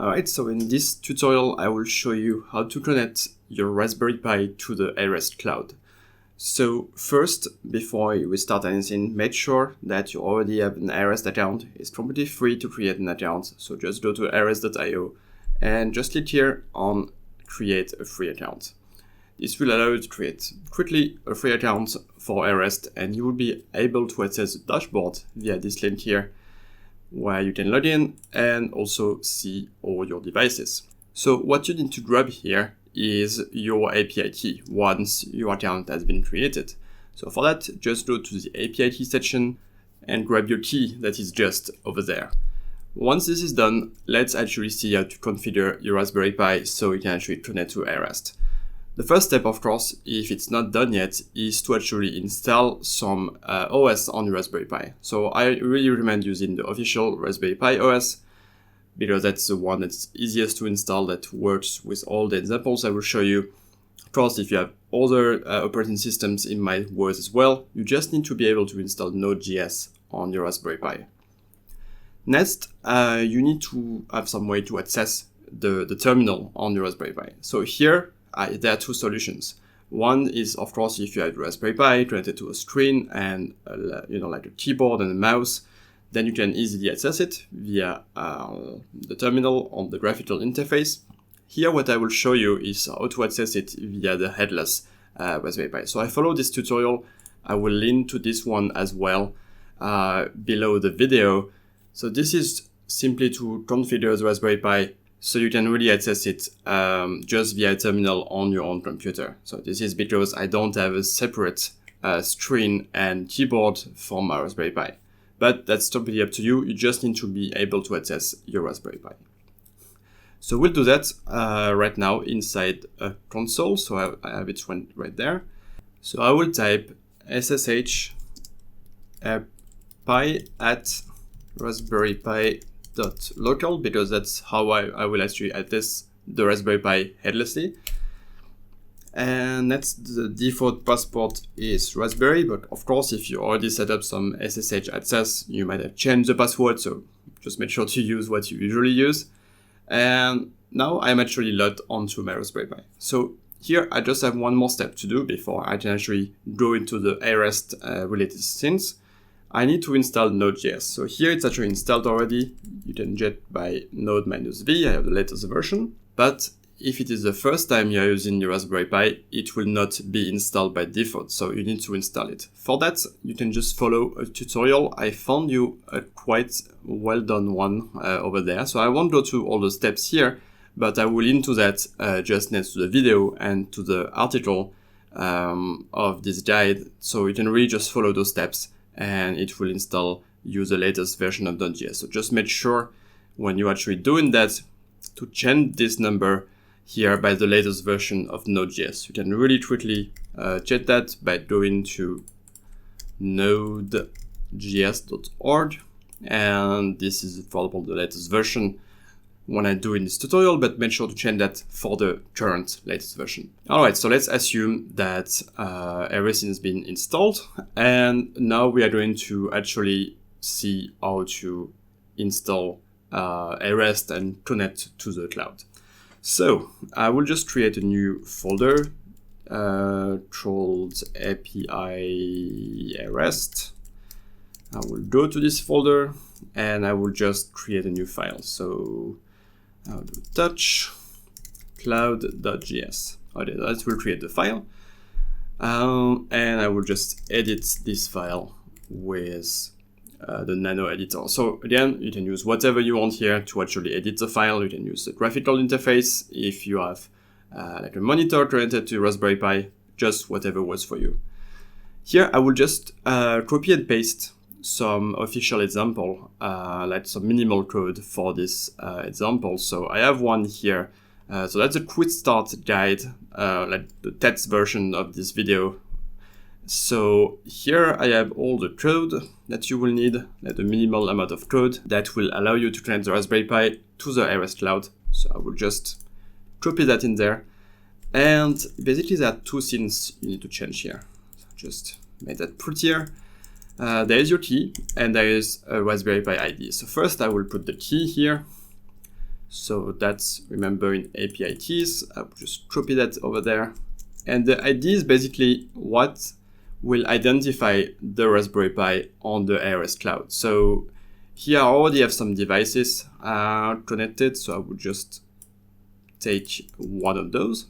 Alright, so in this tutorial I will show you how to connect your Raspberry Pi to the aREST cloud. So first, before we start anything, make sure that you already have an aREST account. It's completely free to create an account, so just go to arest.io and just click here on create a free account. This will allow you to create quickly a free account for aREST, and you will be able to access the dashboard via this link here, where you can log in and also see all your devices. So what you need to grab here is your API key once your account has been created. So for that, just go to the API key section and grab your key that is just over there. Once this is done, let's actually see how to configure your Raspberry Pi so you can actually connect to aREST. The first step, of course, if it's not done yet, is to actually install some OS on your Raspberry Pi. So I really recommend using the official Raspberry Pi OS, because that's the one that's easiest to install, that works with all the examples I will show you. Of course, if you have other operating systems, it might work as well. You just need to be able to install Node.js on your Raspberry Pi. Next, you need to have some way to access the terminal on your Raspberry Pi. So here, there are two solutions. One is, of course, if you have Raspberry Pi connected to a screen and like a keyboard and a mouse, then you can easily access it via the terminal on the graphical interface. Here, what I will show you is how to access it via the headless Raspberry Pi. So I follow this tutorial. I will link to this one as well below the video. So this is simply to configure the Raspberry Pi so you can really access it just via a terminal on your own computer. So this is because I don't have a separate screen and keyboard for my Raspberry Pi. But that's totally up to you. You just need to be able to access your Raspberry Pi. So we'll do that right now inside a console. So I have it right there. So I will type ssh pi at Raspberry Pi .local, because that's how I will actually access the Raspberry Pi headlessly. And that's the default passport is Raspberry, but of course, if you already set up some SSH access, you might have changed the password, so just make sure to use what you usually use. And now I'm actually logged onto my Raspberry Pi. So here I just have one more step to do before I can actually go into the aREST related things. I need to install Node.js. So here it's actually installed already. You can get by node-v, I have the latest version. But if it is the first time you're using your Raspberry Pi, it will not be installed by default. So you need to install it. For that, you can just follow a tutorial. I found you a quite well done one over there. So I won't go through all the steps here, but I will link to that just next to the video and to the article of this guide. So you can really just follow those steps, and it will install you the latest version of Node.js. So just make sure when you're actually doing that to change this number here by the latest version of Node.js. You can really quickly check that by going to nodejs.org, and this is for example the latest version when I do in this tutorial, but make sure to change that for the current latest version. Alright, so let's assume that everything has been installed, and now we are going to actually see how to install aREST and connect to the cloud. So I will just create a new folder called API aREST. I will go to this folder and I will just create a new file. So I'll do touch cloud.js. Okay, that will create the file. And I will just edit this file with the nano editor. So again, you can use whatever you want here to actually edit the file. You can use the graphical interface if you have like a monitor connected to Raspberry Pi, just whatever works for you. Here I will just copy and paste some official example, like some minimal code for this example. So I have one here. So that's a quick start guide, like the text version of this video. So here I have all the code that you will need, like the minimal amount of code that will allow you to connect the Raspberry Pi to the aREST cloud. So I will just copy that in there. And basically there are two things you need to change here. So just make that prettier. There is your key and there is a Raspberry Pi ID. So first I will put the key here. So that's, remember, in API keys. I will just copy that over there. And the ID is basically what will identify the Raspberry Pi on the aREST cloud. So here I already have some devices connected, so I would just take one of those.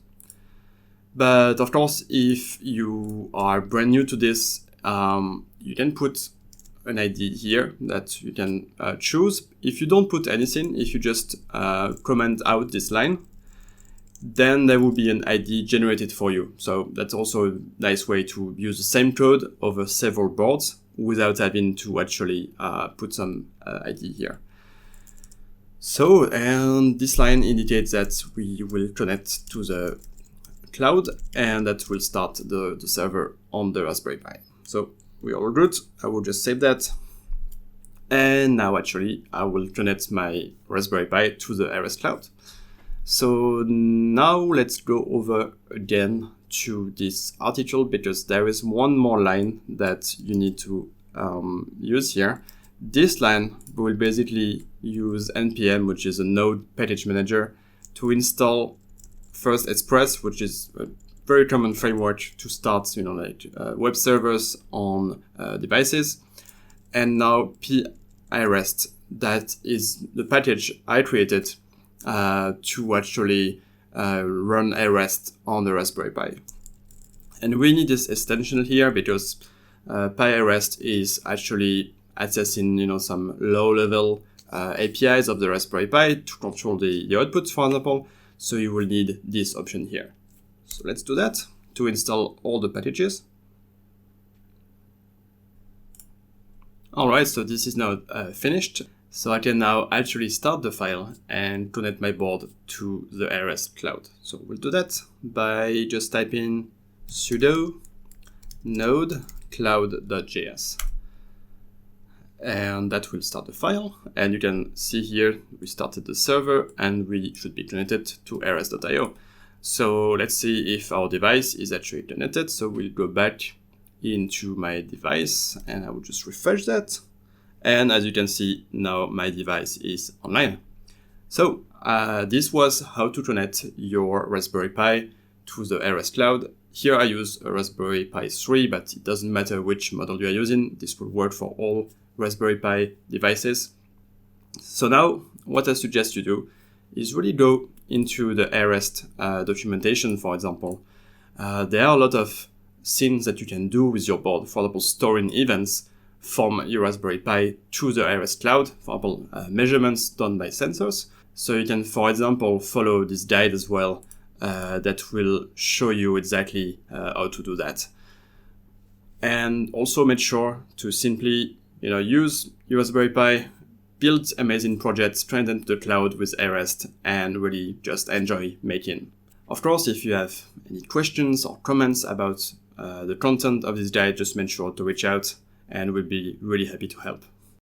But of course, if you are brand new to this, you can put an ID here that you can choose. If you don't put anything, if you just comment out this line, then there will be an ID generated for you. So that's also a nice way to use the same code over several boards without having to actually put some ID here. So, and this line indicates that we will connect to the cloud and that will start the server on the Raspberry Pi. So we are all good. I will just save that. And now actually I will connect my Raspberry Pi to the aREST cloud. So now let's go over again to this article, because there is one more line that you need to use here. This line will basically use npm, which is a node package manager, to install first Express, which is a very common framework to start, web servers on devices. And now aREST, that is the package I created to actually run aREST on the Raspberry Pi. And we need this extension here because aREST is actually accessing, some low-level APIs of the Raspberry Pi to control the output, for example. So you will need this option here. So let's do that to install all the packages. All right, so this is now finished. So I can now actually start the file and connect my board to the aREST cloud. So we'll do that by just typing sudo node cloud.js. And that will start the file. And you can see here, we started the server and we should be connected to aREST.io. So let's see if our device is actually connected. So we'll go back into my device and I will just refresh that. And as you can see, now my device is online. So this was how to connect your Raspberry Pi to the aREST cloud. Here I use a Raspberry Pi 3, but it doesn't matter which model you are using. This will work for all Raspberry Pi devices. So now what I suggest you do is really go into the aREST documentation, for example. There are a lot of things that you can do with your board, for example, storing events from your Raspberry Pi to the aREST cloud, for example, measurements done by sensors. So you can, for example, follow this guide as well that will show you exactly how to do that. And also make sure to simply use your Raspberry Pi, build amazing projects, strengthen the cloud with aREST, and really just enjoy making. Of course, if you have any questions or comments about the content of this guide, just make sure to reach out and we'll be really happy to help.